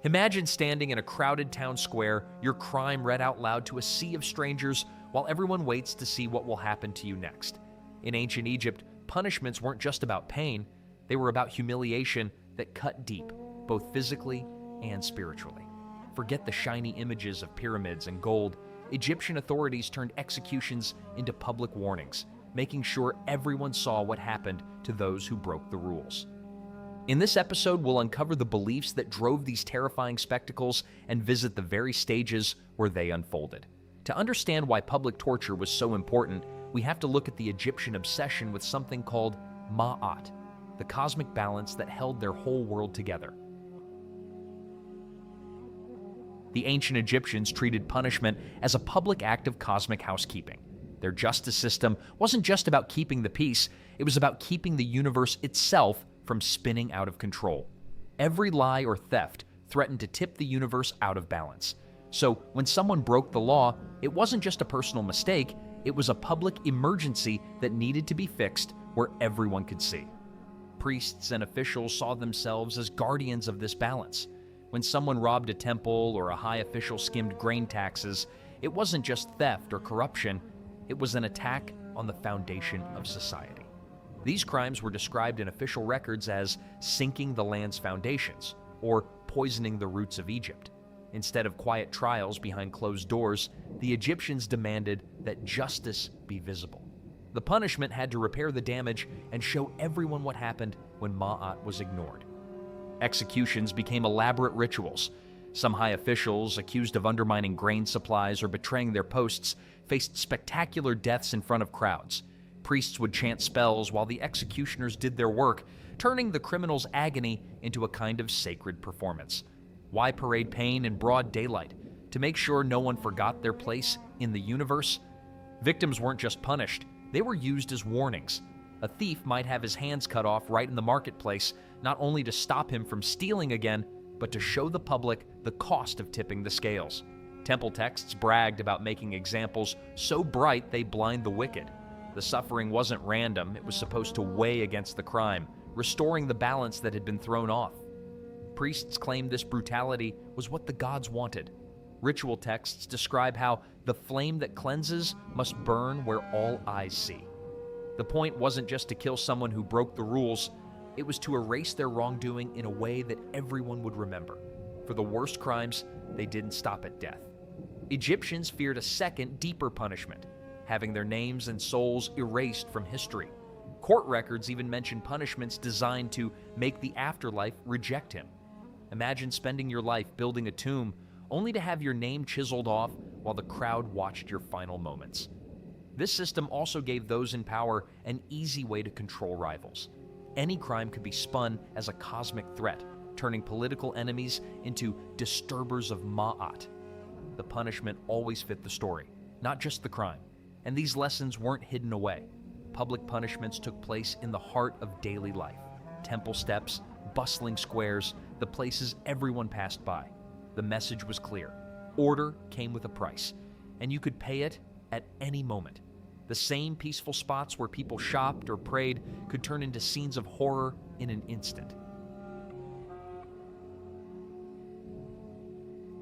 Imagine standing in a crowded town square, your crime read out loud to a sea of strangers while everyone waits to see what will happen to you next. In ancient Egypt, punishments weren't just about pain, they were about humiliation that cut deep, both physically and spiritually. Forget the shiny images of pyramids and gold. Egyptian authorities turned executions into public warnings, making sure everyone saw what happened to those who broke the rules. In this episode, we'll uncover the beliefs that drove these terrifying spectacles and visit the very stages where they unfolded. To understand why public torture was so important, we have to look at the Egyptian obsession with something called Ma'at, the cosmic balance that held their whole world together. The ancient Egyptians treated punishment as a public act of cosmic housekeeping. Their justice system wasn't just about keeping the peace, it was about keeping the universe itself from spinning out of control. Every lie or theft threatened to tip the universe out of balance. So when someone broke the law, it wasn't just a personal mistake, it was a public emergency that needed to be fixed where everyone could see. Priests and officials saw themselves as guardians of this balance. When someone robbed a temple or a high official skimmed grain taxes, it wasn't just theft or corruption, it was an attack on the foundation of society. These crimes were described in official records as sinking the land's foundations or poisoning the roots of Egypt. Instead of quiet trials behind closed doors, the Egyptians demanded that justice be visible. The punishment had to repair the damage and show everyone what happened when Ma'at was ignored. Executions became elaborate rituals. Some high officials, accused of undermining grain supplies or betraying their posts, faced spectacular deaths in front of crowds. Priests would chant spells while the executioners did their work, turning the criminal's agony into a kind of sacred performance. Why parade pain in broad daylight? To make sure no one forgot their place in the universe? Victims weren't just punished, they were used as warnings. A thief might have his hands cut off right in the marketplace, not only to stop him from stealing again, but to show the public the cost of tipping the scales. Temple texts bragged about making examples so bright they blind the wicked. The suffering wasn't random, it was supposed to weigh against the crime, restoring the balance that had been thrown off. Priests claimed this brutality was what the gods wanted. Ritual texts describe how the flame that cleanses must burn where all eyes see. The point wasn't just to kill someone who broke the rules, it was to erase their wrongdoing in a way that everyone would remember. For the worst crimes, they didn't stop at death. Egyptians feared a second, deeper punishment, having their names and souls erased from history. Court records even mention punishments designed to make the afterlife reject him. Imagine spending your life building a tomb only to have your name chiseled off while the crowd watched your final moments. This system also gave those in power an easy way to control rivals. Any crime could be spun as a cosmic threat, turning political enemies into disturbers of Ma'at. The punishment always fit the story, not just the crime. And these lessons weren't hidden away. Public punishments took place in the heart of daily life. Temple steps, bustling squares, the places everyone passed by. The message was clear. Order came with a price, and you could pay it at any moment. The same peaceful spots where people shopped or prayed could turn into scenes of horror in an instant.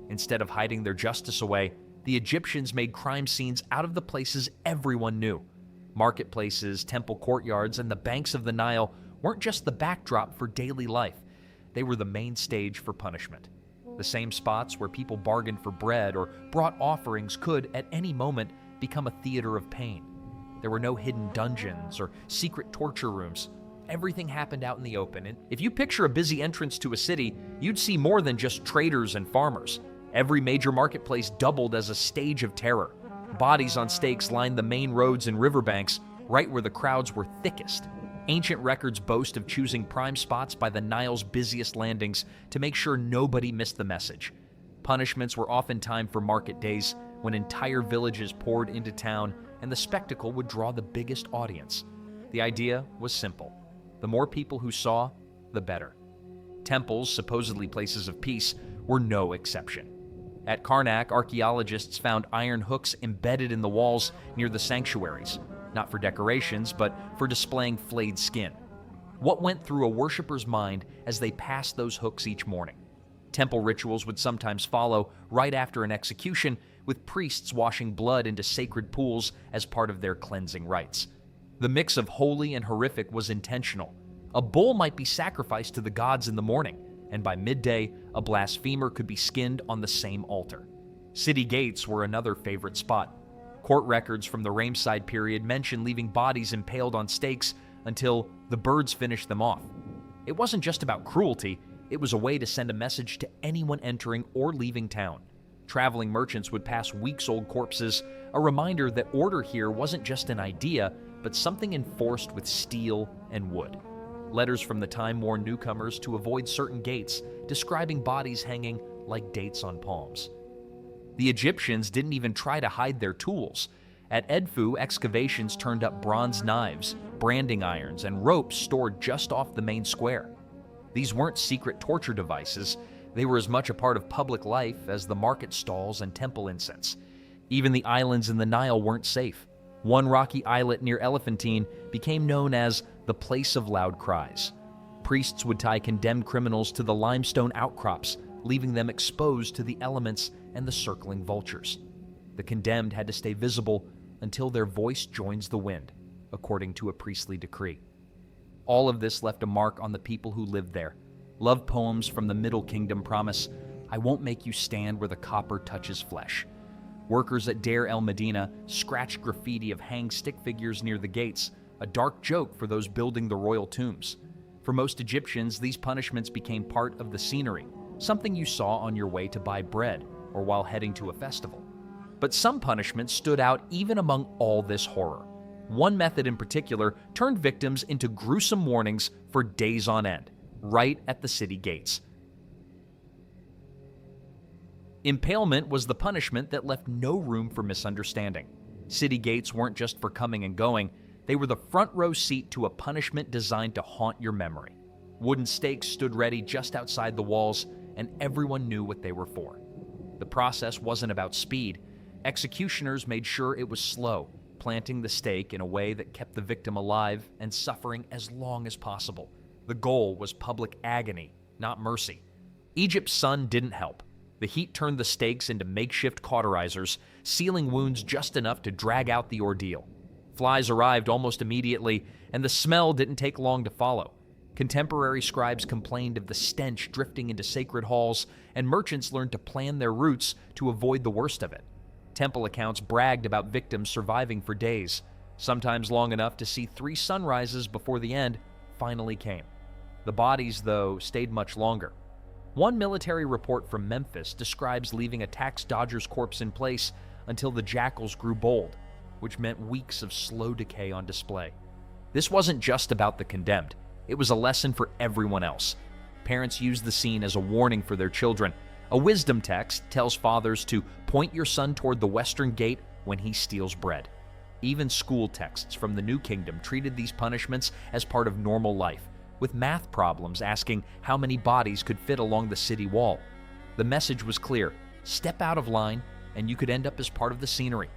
Instead of hiding their justice away, the Egyptians made crime scenes out of the places everyone knew. Marketplaces, temple courtyards, and the banks of the Nile weren't just the backdrop for daily life. They were the main stage for punishment. The same spots where people bargained for bread or brought offerings could, at any moment, become a theater of pain. There were no hidden dungeons or secret torture rooms. Everything happened out in the open, and if you picture a busy entrance to a city, you'd see more than just traders and farmers. Every major marketplace doubled as a stage of terror. Bodies on stakes lined the main roads and riverbanks, right where the crowds were thickest. Ancient records boast of choosing prime spots by the Nile's busiest landings to make sure nobody missed the message. Punishments were often timed for market days, when entire villages poured into town and the spectacle would draw the biggest audience. The idea was simple. The more people who saw, the better. Temples, supposedly places of peace, were no exception. At Karnak, archaeologists found iron hooks embedded in the walls near the sanctuaries, not for decorations, but for displaying flayed skin. What went through a worshiper's mind as they passed those hooks each morning? Temple rituals would sometimes follow right after an execution, with priests washing blood into sacred pools as part of their cleansing rites. The mix of holy and horrific was intentional. A bull might be sacrificed to the gods in the morning, and by midday, a blasphemer could be skinned on the same altar. City gates were another favorite spot. Court records from the Ramesside period mention leaving bodies impaled on stakes until the birds finished them off. It wasn't just about cruelty, it was a way to send a message to anyone entering or leaving town. Traveling merchants would pass weeks-old corpses, a reminder that order here wasn't just an idea, but something enforced with steel and wood. Letters from the time warned newcomers to avoid certain gates, describing bodies hanging like dates on palms. The Egyptians didn't even try to hide their tools. At Edfu, excavations turned up bronze knives, branding irons, and ropes stored just off the main square. These weren't secret torture devices. They were as much a part of public life as the market stalls and temple incense. Even the islands in the Nile weren't safe. One rocky islet near Elephantine became known as the place of loud cries. Priests would tie condemned criminals to the limestone outcrops, leaving them exposed to the elements and the circling vultures. The condemned had to stay visible until their voice joins the wind, according to a priestly decree. All of this left a mark on the people who lived there. Love poems from the Middle Kingdom promise, "I won't make you stand where the copper touches flesh." Workers at Deir el-Medina scratched graffiti of hanged stick figures near the gates, a dark joke for those building the royal tombs. For most Egyptians, these punishments became part of the scenery, something you saw on your way to buy bread or while heading to a festival. But some punishments stood out even among all this horror. One method in particular turned victims into gruesome warnings for days on end, right at the city gates. Impalement was the punishment that left no room for misunderstanding. City gates weren't just for coming and going, they were the front row seat to a punishment designed to haunt your memory. Wooden stakes stood ready just outside the walls, and everyone knew what they were for. The process wasn't about speed. Executioners made sure it was slow, planting the stake in a way that kept the victim alive and suffering as long as possible. The goal was public agony, not mercy. Egypt's sun didn't help. The heat turned the stakes into makeshift cauterizers, sealing wounds just enough to drag out the ordeal. Flies arrived almost immediately, and the smell didn't take long to follow. Contemporary scribes complained of the stench drifting into sacred halls, and merchants learned to plan their routes to avoid the worst of it. Temple accounts bragged about victims surviving for days, sometimes long enough to see 3 sunrises before the end finally came. The bodies, though, stayed much longer. One military report from Memphis describes leaving a tax dodger's corpse in place until the jackals grew bold, which meant weeks of slow decay on display. This wasn't just about the condemned. It was a lesson for everyone else. Parents used the scene as a warning for their children. A wisdom text tells fathers to point your son toward the western gate when he steals bread. Even school texts from the New Kingdom treated these punishments as part of normal life, with math problems asking how many bodies could fit along the city wall. The message was clear: step out of line and you could end up as part of the scenery.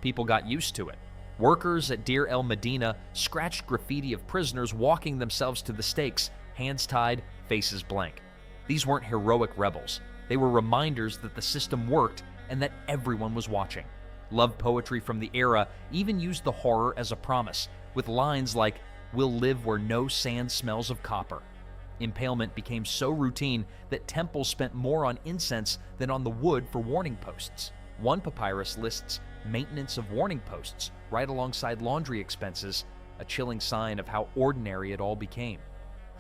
People got used to it. Workers at Deir el-Medina scratched graffiti of prisoners walking themselves to the stakes, hands tied, faces blank. These weren't heroic rebels. They were reminders that the system worked and that everyone was watching. Love poetry from the era even used the horror as a promise, with lines like, "We'll live where no sand smells of copper." Impalement became so routine that temples spent more on incense than on the wood for warning posts. One papyrus lists maintenance of warning posts right alongside laundry expenses, a chilling sign of how ordinary it all became.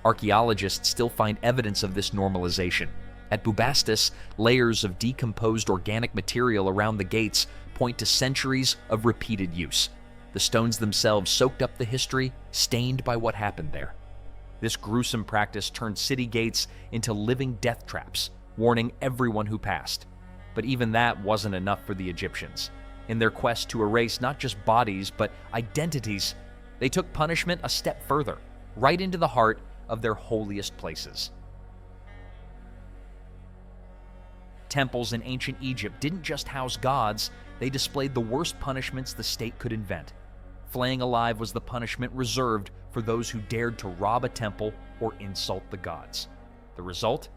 Archaeologists still find evidence of this normalization. At Bubastis, layers of decomposed organic material around the gates point to centuries of repeated use. The stones themselves soaked up the history, stained by what happened there. This gruesome practice turned city gates into living death traps, warning everyone who passed. But even that wasn't enough for the Egyptians. In their quest to erase not just bodies, but identities, they took punishment a step further, right into the heart of their holiest places. Temples in ancient Egypt didn't just house gods, they displayed the worst punishments the state could invent. Flaying alive was the punishment reserved for those who dared to rob a temple or insult the gods. The result?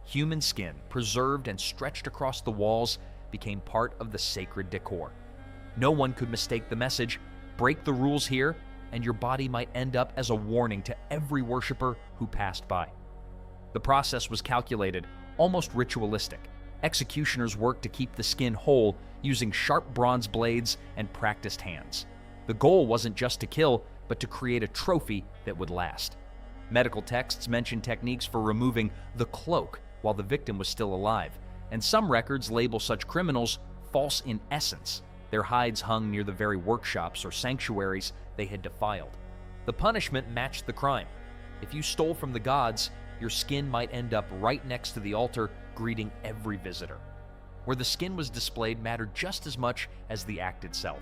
Human skin, preserved and stretched across the walls, became part of the sacred decor. No one could mistake the message: break the rules here, and your body might end up as a warning to every worshiper who passed by. The process was calculated, almost ritualistic. Executioners worked to keep the skin whole using sharp bronze blades and practiced hands. The goal wasn't just to kill, but to create a trophy that would last. Medical texts mention techniques for removing the cloak while the victim was still alive, and some records label such criminals false in essence. Their hides hung near the very workshops or sanctuaries they had defiled. The punishment matched the crime. If you stole from the gods, your skin might end up right next to the altar, greeting every visitor. Where the skin was displayed mattered just as much as the act itself.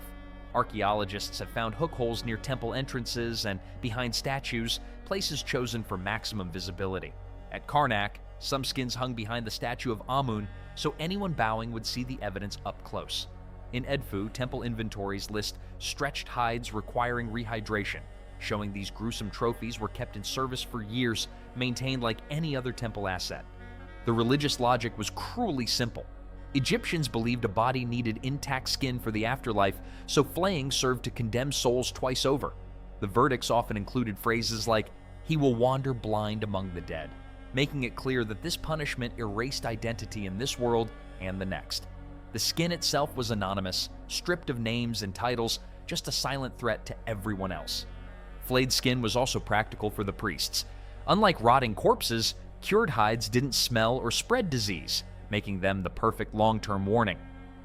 Archaeologists have found hook holes near temple entrances and behind statues, places chosen for maximum visibility. At Karnak, some skins hung behind the statue of Amun, so anyone bowing would see the evidence up close. In Edfu, temple inventories list stretched hides requiring rehydration, showing these gruesome trophies were kept in service for years, maintained like any other temple asset. The religious logic was cruelly simple. Egyptians believed a body needed intact skin for the afterlife, so flaying served to condemn souls twice over. The verdicts often included phrases like, "He will wander blind among the dead," making it clear that this punishment erased identity in this world and the next. The skin itself was anonymous, stripped of names and titles, just a silent threat to everyone else. Flayed skin was also practical for the priests. Unlike rotting corpses, cured hides didn't smell or spread disease, making them the perfect long-term warning.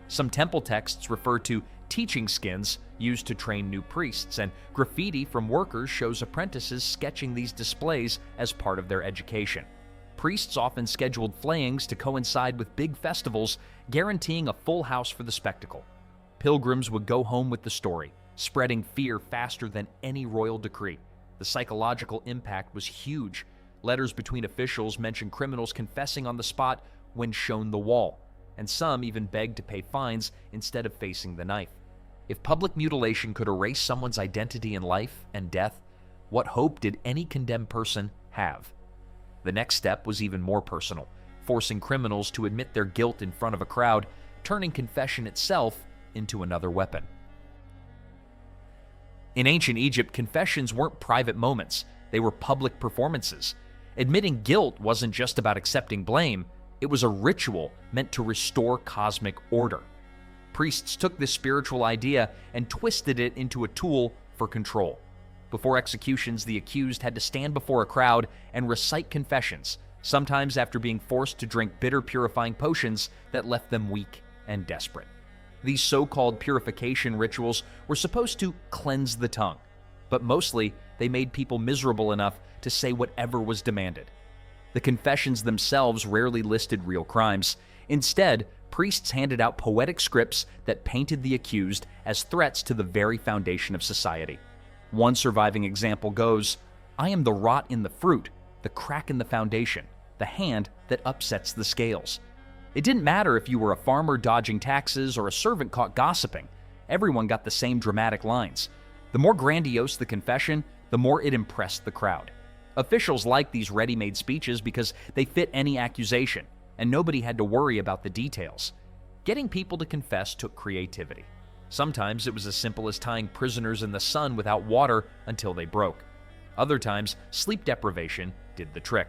Some temple texts refer to teaching skins used to train new priests, and graffiti from workers shows apprentices sketching these displays as part of their education. Priests often scheduled flayings to coincide with big festivals, guaranteeing a full house for the spectacle. Pilgrims would go home with the story, spreading fear faster than any royal decree. The psychological impact was huge. Letters between officials mentioned criminals confessing on the spot when shown the wall, and some even begged to pay fines instead of facing the knife. If public mutilation could erase someone's identity in life and death, what hope did any condemned person have? The next step was even more personal, forcing criminals to admit their guilt in front of a crowd, turning confession itself into another weapon. In ancient Egypt, confessions weren't private moments, they were public performances. Admitting guilt wasn't just about accepting blame, it was a ritual meant to restore cosmic order. Priests took this spiritual idea and twisted it into a tool for control. Before executions, the accused had to stand before a crowd and recite confessions, sometimes after being forced to drink bitter purifying potions that left them weak and desperate. These so-called purification rituals were supposed to cleanse the tongue, but mostly they made people miserable enough to say whatever was demanded. The confessions themselves rarely listed real crimes. Instead, priests handed out poetic scripts that painted the accused as threats to the very foundation of society. One surviving example goes, "I am the rot in the fruit, the crack in the foundation, the hand that upsets the scales." It didn't matter if you were a farmer dodging taxes or a servant caught gossiping. Everyone got the same dramatic lines. The more grandiose the confession, the more it impressed the crowd. Officials liked these ready-made speeches because they fit any accusation, and nobody had to worry about the details. Getting people to confess took creativity. Sometimes it was as simple as tying prisoners in the sun without water until they broke. Other times, sleep deprivation did the trick.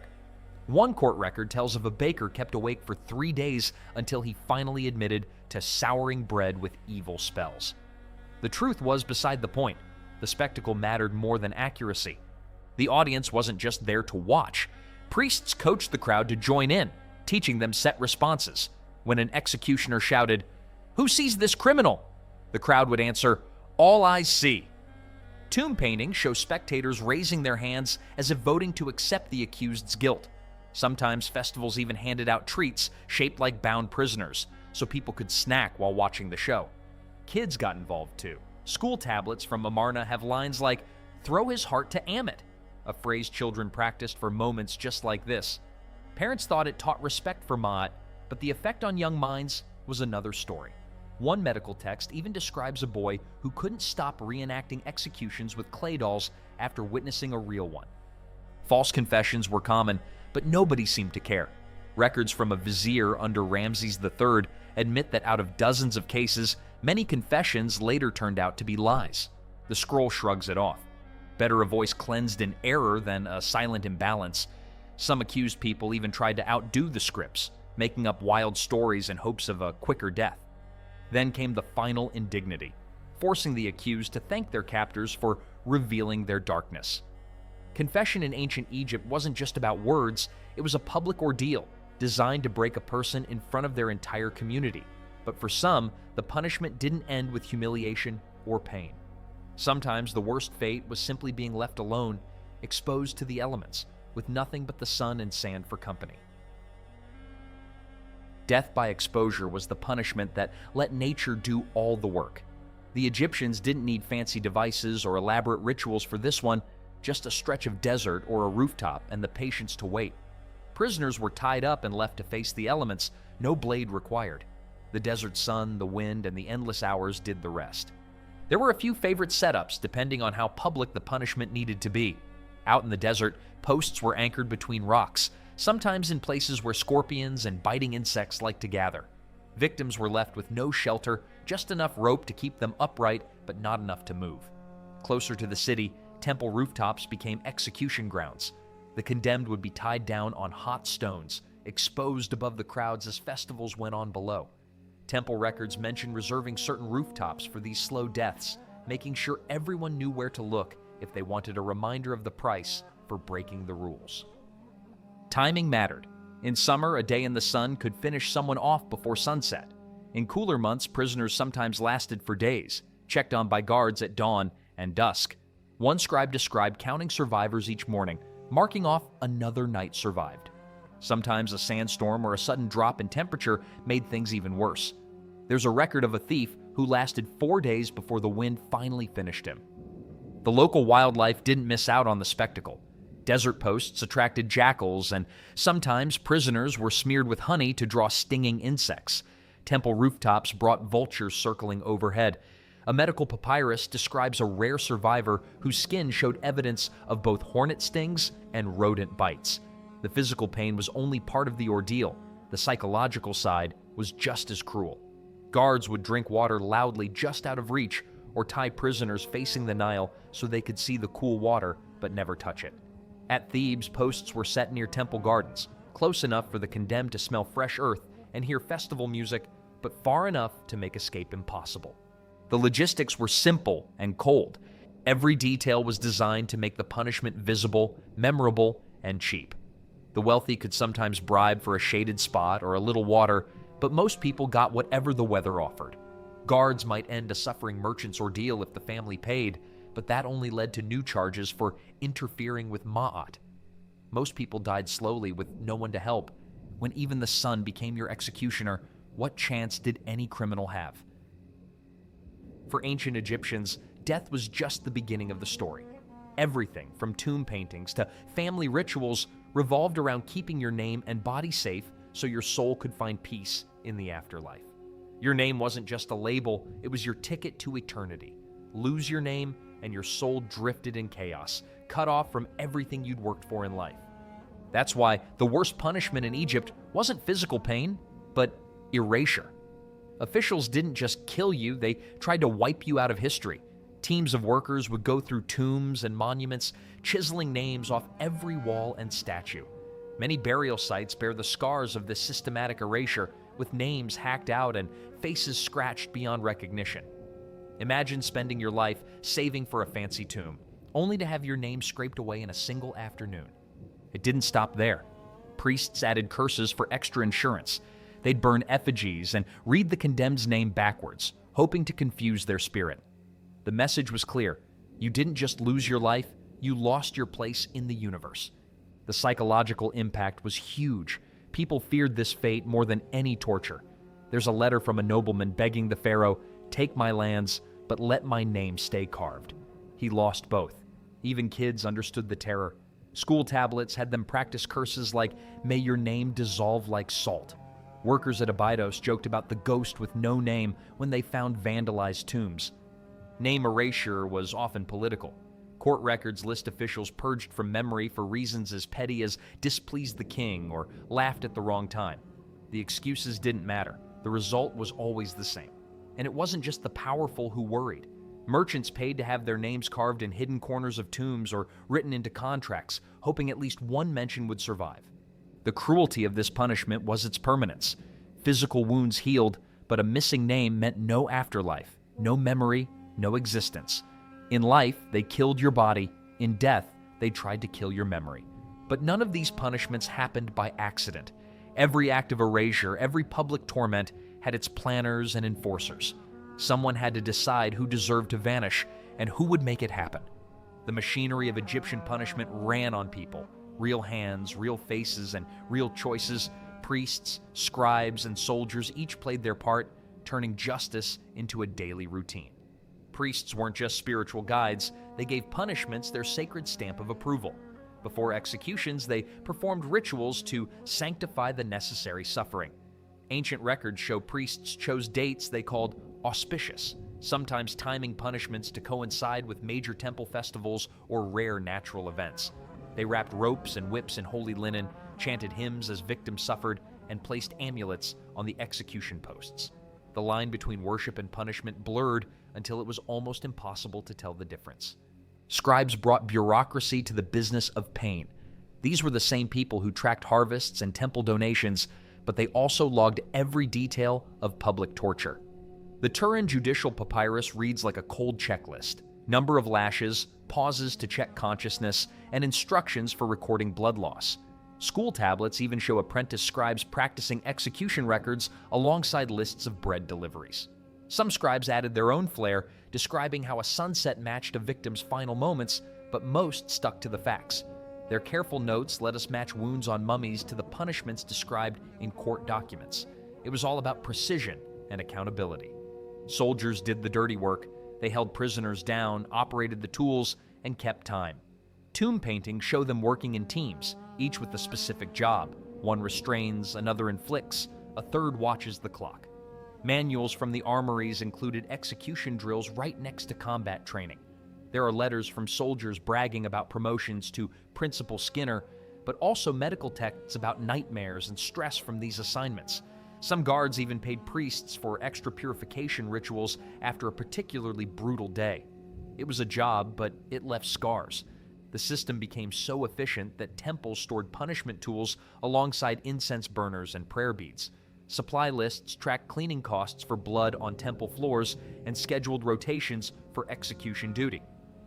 One court record tells of a baker kept awake for 3 days until he finally admitted to souring bread with evil spells. The truth was beside the point. The spectacle mattered more than accuracy. The audience wasn't just there to watch. Priests coached the crowd to join in, teaching them set responses. When an executioner shouted, "Who sees this criminal?" the crowd would answer, "All eyes see." Tomb paintings show spectators raising their hands as if voting to accept the accused's guilt. Sometimes festivals even handed out treats shaped like bound prisoners, so people could snack while watching the show. Kids got involved too. School tablets from Amarna have lines like, "Throw his heart to Amit," a phrase children practiced for moments just like this. Parents thought it taught respect for Ma'at, but the effect on young minds was another story. One medical text even describes a boy who couldn't stop reenacting executions with clay dolls after witnessing a real one. False confessions were common, but nobody seemed to care. Records from a vizier under Ramses III admit that out of dozens of cases, many confessions later turned out to be lies. The scroll shrugs it off. Better a voice cleansed in error than a silent imbalance. Some accused people even tried to outdo the scripts, making up wild stories in hopes of a quicker death. Then came the final indignity, forcing the accused to thank their captors for revealing their darkness. Confession in ancient Egypt wasn't just about words, it was a public ordeal designed to break a person in front of their entire community. But for some, the punishment didn't end with humiliation or pain. Sometimes the worst fate was simply being left alone, exposed to the elements, with nothing but the sun and sand for company. Death by exposure was the punishment that let nature do all the work. The Egyptians didn't need fancy devices or elaborate rituals for this one, just a stretch of desert or a rooftop and the patience to wait. Prisoners were tied up and left to face the elements, no blade required. The desert sun, the wind, and the endless hours did the rest. There were a few favorite setups depending on how public the punishment needed to be. Out in the desert, posts were anchored between rocks, sometimes in places where scorpions and biting insects liked to gather. Victims were left with no shelter, just enough rope to keep them upright, but not enough to move. Closer to the city, temple rooftops became execution grounds. The condemned would be tied down on hot stones, exposed above the crowds as festivals went on below. Temple records mention reserving certain rooftops for these slow deaths, making sure everyone knew where to look if they wanted a reminder of the price for breaking the rules. Timing mattered. In summer, a day in the sun could finish someone off before sunset. In cooler months, prisoners sometimes lasted for days, checked on by guards at dawn and dusk. One scribe described counting survivors each morning, marking off another night survived. Sometimes a sandstorm or a sudden drop in temperature made things even worse. There's a record of a thief who lasted 4 days before the wind finally finished him. The local wildlife didn't miss out on the spectacle. Desert posts attracted jackals, and sometimes prisoners were smeared with honey to draw stinging insects. Temple rooftops brought vultures circling overhead. A medical papyrus describes a rare survivor whose skin showed evidence of both hornet stings and rodent bites. The physical pain was only part of the ordeal. The psychological side was just as cruel. Guards would drink water loudly just out of reach, or tie prisoners facing the Nile so they could see the cool water but never touch it. At Thebes, posts were set near temple gardens, close enough for the condemned to smell fresh earth and hear festival music, but far enough to make escape impossible. The logistics were simple and cold. Every detail was designed to make the punishment visible, memorable, and cheap. The wealthy could sometimes bribe for a shaded spot or a little water, but most people got whatever the weather offered. Guards might end a suffering merchant's ordeal if the family paid, but that only led to new charges for interfering with ma'at. Most people died slowly with no one to help. When even the sun became your executioner, what chance did any criminal have? For ancient Egyptians, death was just the beginning of the story. Everything from tomb paintings to family rituals revolved around keeping your name and body safe so your soul could find peace in the afterlife. Your name wasn't just a label, it was your ticket to eternity. Lose your name, and your soul drifted in chaos, cut off from everything you'd worked for in life. That's why the worst punishment in Egypt wasn't physical pain, but erasure. Officials didn't just kill you, they tried to wipe you out of history. Teams of workers would go through tombs and monuments, chiseling names off every wall and statue. Many burial sites bear the scars of this systematic erasure, with names hacked out and faces scratched beyond recognition. Imagine spending your life saving for a fancy tomb, only to have your name scraped away in a single afternoon. It didn't stop there. Priests added curses for extra insurance. They'd burn effigies and read the condemned's name backwards, hoping to confuse their spirit. The message was clear. You didn't just lose your life, you lost your place in the universe. The psychological impact was huge. People feared this fate more than any torture. There's a letter from a nobleman begging the pharaoh, "Take my lands, but let my name stay carved." He lost both. Even kids understood the terror. School tablets had them practice curses like, "May your name dissolve like salt." Workers at Abydos joked about the ghost with no name when they found vandalized tombs. Name erasure was often political. Court records list officials purged from memory for reasons as petty as displeased the king or laughed at the wrong time. The excuses didn't matter. The result was always the same. And it wasn't just the powerful who worried. Merchants paid to have their names carved in hidden corners of tombs or written into contracts, hoping at least one mention would survive. The cruelty of this punishment was its permanence. Physical wounds healed, but a missing name meant no afterlife, no memory, no existence. In life, they killed your body. In death, they tried to kill your memory. But none of these punishments happened by accident. Every act of erasure, every public torment had its planners and enforcers. Someone had to decide who deserved to vanish and who would make it happen. The machinery of Egyptian punishment ran on people. Real hands, real faces, and real choices. Priests, scribes, and soldiers each played their part, turning justice into a daily routine. Priests weren't just spiritual guides, they gave punishments their sacred stamp of approval. Before executions, they performed rituals to sanctify the necessary suffering. Ancient records show priests chose dates they called auspicious, sometimes timing punishments to coincide with major temple festivals or rare natural events. They wrapped ropes and whips in holy linen, chanted hymns as victims suffered, and placed amulets on the execution posts. The line between worship and punishment blurred until it was almost impossible to tell the difference. Scribes brought bureaucracy to the business of pain. These were the same people who tracked harvests and temple donations, but they also logged every detail of public torture. The Turin judicial papyrus reads like a cold checklist: number of lashes, pauses to check consciousness, and instructions for recording blood loss. School tablets even show apprentice scribes practicing execution records alongside lists of bread deliveries. Some scribes added their own flair, describing how a sunset matched a victim's final moments, but most stuck to the facts. Their careful notes let us match wounds on mummies to the punishments described in court documents. It was all about precision and accountability. Soldiers did the dirty work. They held prisoners down, operated the tools, and kept time. Tomb paintings show them working in teams, each with a specific job. One restrains, another inflicts, a third watches the clock. Manuals from the armories included execution drills right next to combat training. There are letters from soldiers bragging about promotions to Principal Skinner, but also medical texts about nightmares and stress from these assignments. Some guards even paid priests for extra purification rituals after a particularly brutal day. It was a job, but it left scars. The system became so efficient that temples stored punishment tools alongside incense burners and prayer beads. Supply lists tracked cleaning costs for blood on temple floors and scheduled rotations for execution duty.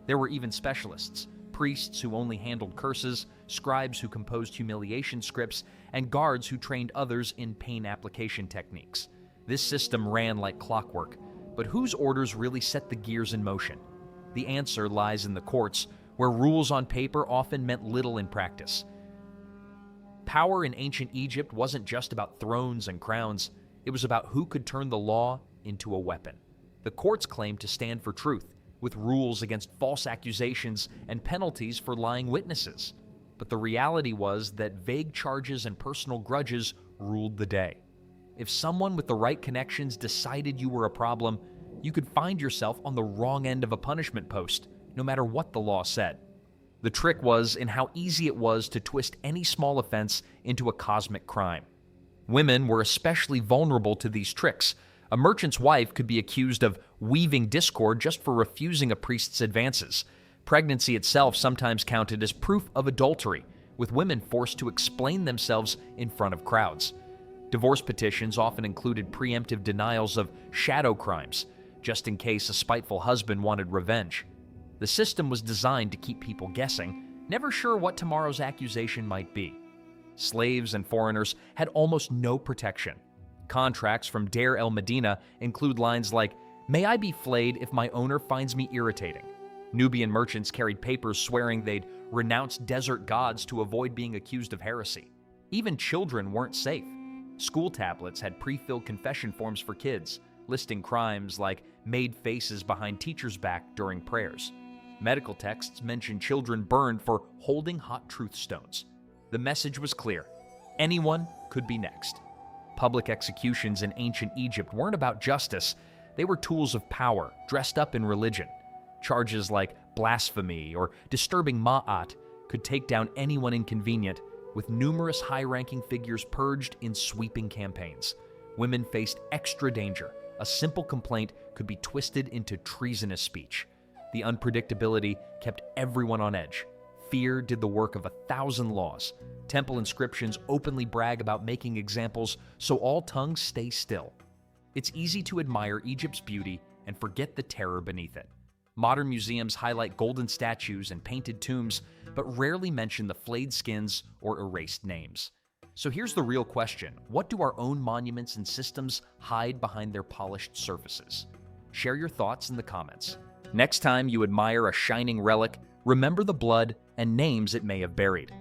There were even specialists: priests who only handled curses, scribes who composed humiliation scripts, and guards who trained others in pain application techniques. This system ran like clockwork, but whose orders really set the gears in motion? The answer lies in the courts, where rules on paper often meant little in practice. Power in ancient Egypt wasn't just about thrones and crowns. It was about who could turn the law into a weapon. The courts claimed to stand for truth, with rules against false accusations and penalties for lying witnesses. But the reality was that vague charges and personal grudges ruled the day. If someone with the right connections decided you were a problem, you could find yourself on the wrong end of a punishment post, no matter what the law said. The trick was in how easy it was to twist any small offense into a cosmic crime. Women were especially vulnerable to these tricks. A merchant's wife could be accused of weaving discord just for refusing a priest's advances. Pregnancy itself sometimes counted as proof of adultery, with women forced to explain themselves in front of crowds. Divorce petitions often included preemptive denials of shadow crimes, just in case a spiteful husband wanted revenge. The system was designed to keep people guessing, never sure what tomorrow's accusation might be. Slaves and foreigners had almost no protection. Contracts from Deir el-Medina include lines like, "May I be flayed if my owner finds me irritating." Nubian merchants carried papers swearing they'd renounce desert gods to avoid being accused of heresy. Even children weren't safe. School tablets had pre-filled confession forms for kids, listing crimes like made faces behind teachers' back during prayers. Medical texts mentioned children burned for holding hot truth stones. The message was clear: anyone could be next. Public executions in ancient Egypt weren't about justice. They were tools of power, dressed up in religion. Charges like blasphemy or disturbing ma'at could take down anyone inconvenient, with numerous high-ranking figures purged in sweeping campaigns. Women faced extra danger. A simple complaint could be twisted into treasonous speech. The unpredictability kept everyone on edge. Fear did the work of 1,000 laws. Temple inscriptions openly brag about making examples so all tongues stay still. It's easy to admire Egypt's beauty and forget the terror beneath it. Modern museums highlight golden statues and painted tombs, but rarely mention the flayed skins or erased names. So here's the real question: what do our own monuments and systems hide behind their polished surfaces? Share your thoughts in the comments. Next time you admire a shining relic, remember the blood and names it may have buried.